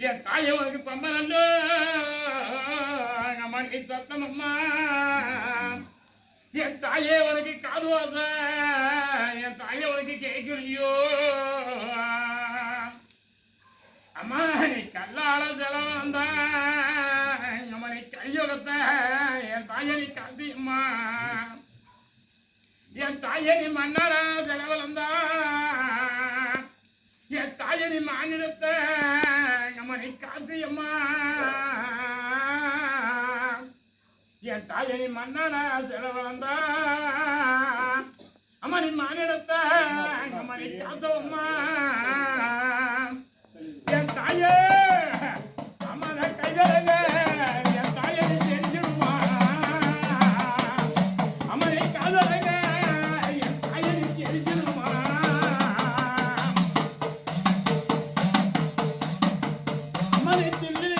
என் தாயவனுக்கு பம்பரண்டோ அம்மாக்கு சத்தம் அம்மா என் தாயே உனக்கு காதுவாச என் தாயே உனக்கு கேட்கலையோ அம்மா நீ கல்லால ஜலம் வந்த அம்மா நீ கையொடுத்த என் தாயை நீ காந்தியம்மா என் தாயை நீ மன்னார ஜலம் வந்தா என் தாயை நீ மாநிலத்த அம்மா நீ காந்தியம்மா என் தாயை நீ மன்னார ஜலம் வந்தா அம்மா நீ மாநிலத்த அம்மா நீ காந்தம்மா என் தாயே அம்மா நான் கைதரங்க என் தாயை நீ தெரிஞ்சிடுமா அம்மா நீ காதலங்க என் தாயை நீ தெரிஞ்சிடுமா அம்மா நீ தில்லி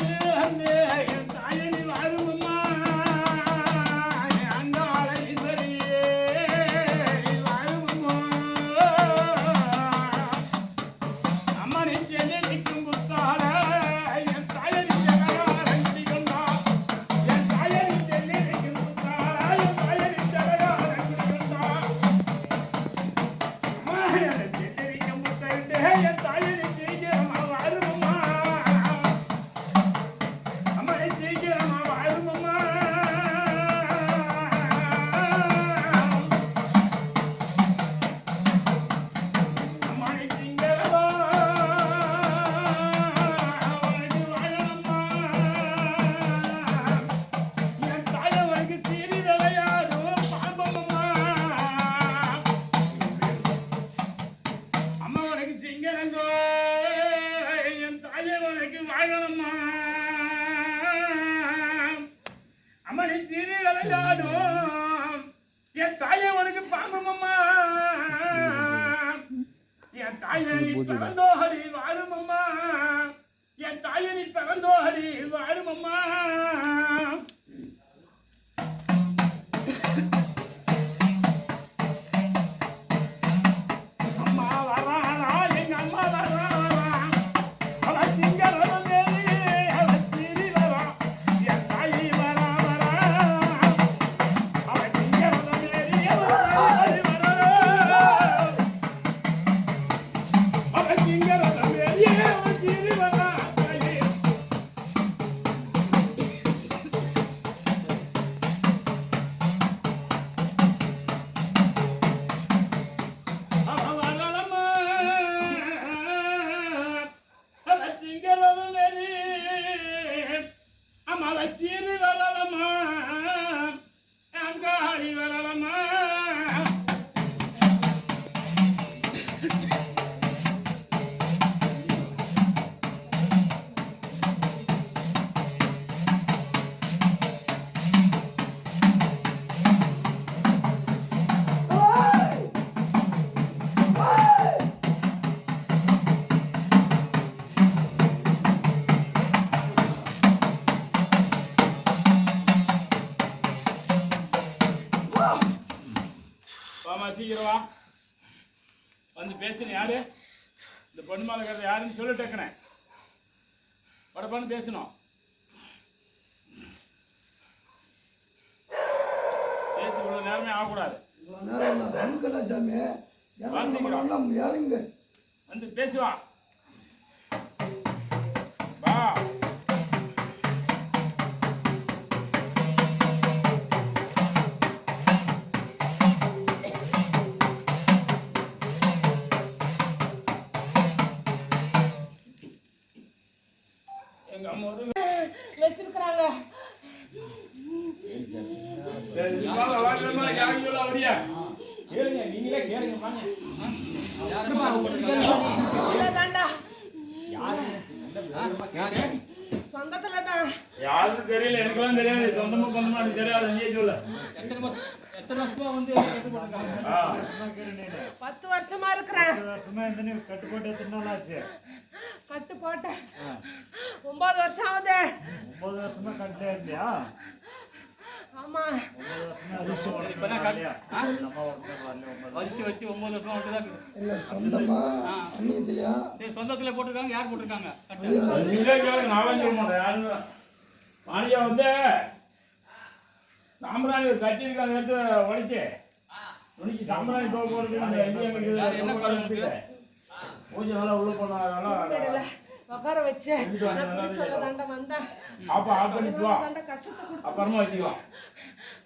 வந்து என் தாயை நீ வாழுமம்மா அந்த ஆளை சரியே வாழுமம்மா அம்மா நீ செல்ல நிற்கும் புத்தால என் தாயை நீ ஜெகராரங்கி கொண்டா என் தாயை நீ செல்ல நிற்கும் புத்தால என் தாயை நீ ஜெகராரங்கி கொண்டா அம்மா என் செல்ல நிற்கும் புத்தாயிட்டு என் தாயை நீ சீக்கிரமா வாழுமம்மா அம்மா நீ சீக்கிரமா வாழுமம்மா அம்மா நீ திங்களவா உனக்கு வாழணும்மா என் தாயை உனக்கு சீறி விளையாடும் பாம்பம்மா அம்மா உனக்கு சிங்கரங்கோ என் தாயை உனக்கு வாழணும்மா அம்மா நீ சீறி விளையாடும் என் தாயை உனக்கு பாம்பம்மா என் தாயை நீ பிறந்தோ ஹரி வாழுமம்மா என் தாயை நீ பிறந்தோ ஹரி வாழுமம்மா அம்மா வராளா எங்க அம்மா வராளா அவ சிங்கரவன் மேலே அவ சீறி வரா என் தாயை வரா வரா அவ சிங்கரவன் மேலே அவ சிங்கரவன் மேலே அவ சீறி வரா தாயே அவ வரலம்மா அவ சிங்கரவன் மேலே அம்மா அவ சீறி வரலம்மா அங்காடி வரலம்மா வாமா சீக்கிரம் வா வந்து பேசுன யாரு இந்த பொண்ணு மேல இருக்கிறது யாருன்னு சொல்லி டக்குனே படப்பான்னு பேசணும் பேசி இவ்வளவு நேரமே ஆகக்கூடாது வந்து பேசுவா வா எங்க அம்மா வச்சிருக்கிறாங்க. சொந்தத்துல தான் யாருக்கும் தெரியல, எனக்குலாம் தெரியாது. சொந்தமா சொந்தமா எனக்கு தெரியாது. அங்கேயே சொல்ல. எத்தனை வருஷமா வந்து கட்டு போட்டுருக்காங்க? 10 வருஷமா இருக்கிறேன். 10 வருஷமா இந்த கட்டு போட்டு எத்தனை நாள் ஆச்சு? கட்டு போட்டேன் 9 வருஷம் ஆகுது. 9 வருஷமா கட்டுல இருந்தியா? ஆமா இப்பதான் வச்சு 9 வருஷமா வந்துதான் இல்ல சொந்தமா அண்ணியத்திலயா சொந்தத்துல போட்டிருக்காங்க. யார் போட்டிருக்காங்க? நான் சொல்ல மாட்டேன். யாருன்னு மாணிக்கா வந்து சாம்பிராணி கட்டியிருக்காங்க எடுத்து உடைச்சு உனக்கு சாம்பிராணி தோல் போடுறது என்ன காரணம்? பூஜை நல்லா உள்ள போனால உட்கார வச்சு சொல்ல தாண்ட வந்தா அப்ப ஆஃப் பண்ணிட்டு வா. கஷ்டத்தை கொடுத்து அப்புறமா வச்சுக்கலாம்.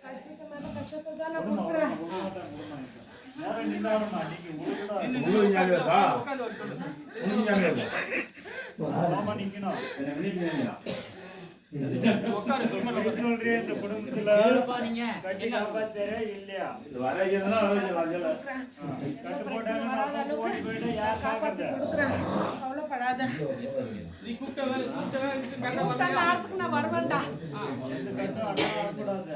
கஷ்டத்தை மேல கஷ்டத்தை தான் நான் கொடுக்குறேன். உங்களுக்கு ஞாபகம் இருக்கா? உட்காந்து வச்சு சொல்லு. உங்களுக்கு ஞாபகம் இருக்கா? உட்காரு. இந்த குடும்பத்துல கேளுப்பா நீங்க. கட்டி என்ன? காப்பாத்தாரே இல்லையா? இது வரைக்கிறதுனா வரைக்கலாம். கட்டு போட்டாங்க ஓடி போயிட்டு யார் காப்பாத்தி காப்பாத்து? கொடுக்குறேன். கவலைப்படாத. நீ கூப்பிட்ட வேலை கரெக்டா கூப்பிட்டா நேரத்துக்கு நான் வருவேன்டா. இந்த கட்டும் அதான் வரக்கூடாது.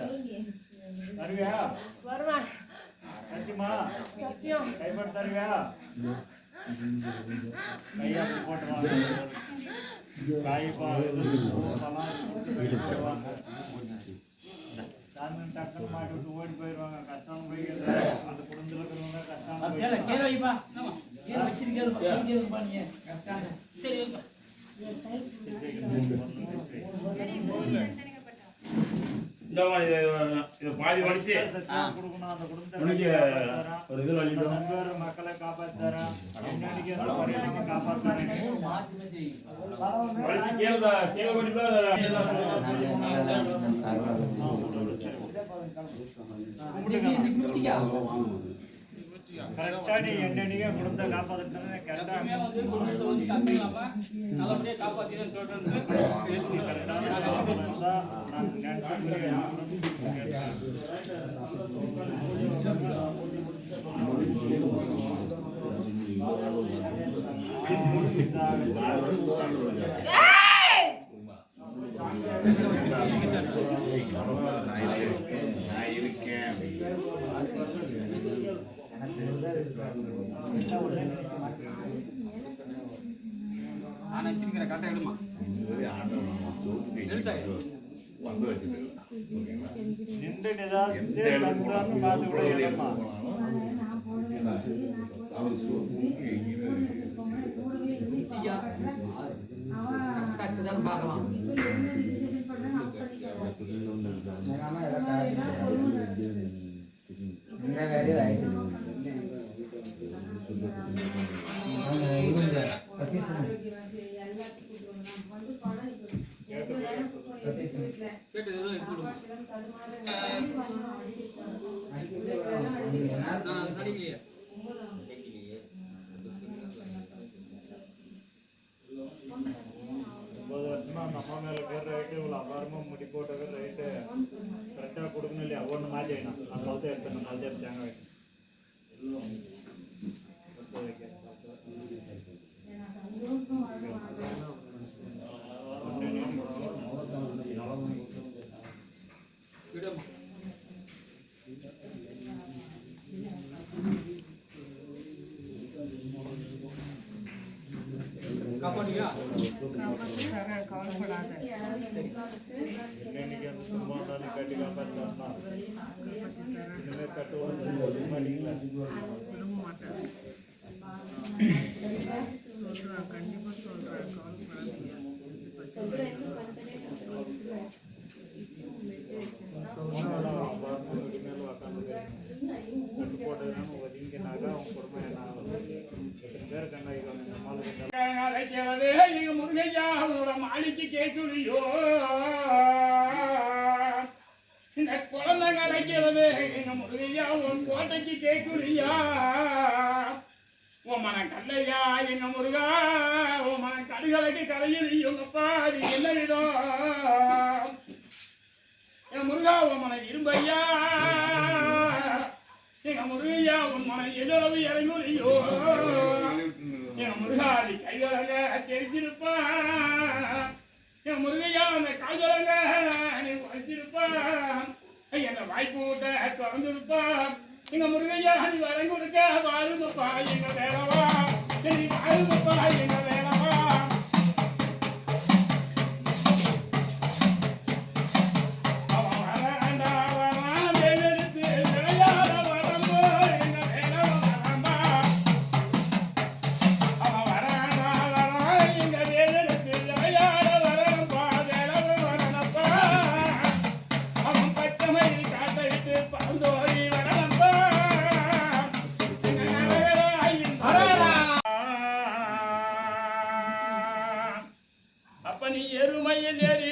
தருவியா? வருவேன். சத்தியமா? சத்தியம். கைப்பட தருவியா? கையா போட்டு வாங்க. காய் டக்குன்னு மாட்டி விட்டு ஓடி போயிடுவாங்க. கஷ்டம் போய் அந்த குடும்பத்தில் இருக்கிறவங்க கஷ்டம் இதை பாதி வடிச்சு கொடுக்கணும். அந்த குடும்பத்தை ஒரு இது வலிக்கும். மக்களை காப்பாத்தாரா காப்பாத்தாரா கீழே வடிப்பா கரெக்டா நீ என்னைக்கே குடும்பத்தை காப்பாத்துறது கரெக்டா நல்லபடியா காப்பாத்தினு சொல்றேன். நான் நினைச்சிருக்கிறேன். கரெக்டா எடுமா நின்று ஏதாவது பார்த்து கூட இடமா பார்க்கலாம். அம்மா மேல பேர் ரைட்டு இவ்வளவு அபாரமா முடி போட்டது ரைட்டு கரெக்டா கொடுக்கணும் இல்லையா ஒன்று மாற்றி வைக்கணும். அந்த காலத்தை எடுத்துணும் காலத்தை எடுத்தாங்க காப்பாட்டியா? கவலைப்படாத. என்னைக்கு அந்த குடும்பம் கட்டி காப்பாற்றலாம் இனிமேல் கட்டு ஒன்று மாட்டீங்களா? விரும்ப மாட்டேன். சொல்றேன், கண்டிப்பா சொல்றேன். கட்டு போட்டதுனால ஒதுங்கினாக்கா அவங்க குடும்பம் என்ன ஆகுது? எத்தனை பேர் கண்ணாயிரம் நீங்க முருகையா உங்களோட மாளிகை கேட்குறியோ? இந்த குழந்தை கிடைக்கிறது எங்க முருகையா உன் கோட்டைக்கு கேட்குறியா? உன் மன கல்லையா எங்க முருகா, உன் மன கடுகளுக்கு கரையுங்கப்பா. அது என்ன விதம் என் முருகா? உன் மன இரும்பையா எங்க முருகையா, உன் மன எதளவு இறங்குறியோ? என் முருகாதி கைகளாக தெரிஞ்சிருப்பா. என் முருகையா அந்த கைகளாக நீ வச்சிருப்பா. எங்க வாய்ப்பூட்ட திறந்திருப்பா. எங்க முருகையா நீ வரம் கொடுக்க வாருங்கப்பா எங்க வேலவா. நீ வாருங்கப்பா எங்க வேலவா. அவன் வராண்டா அப்ப நீ எருமையில் ஏறி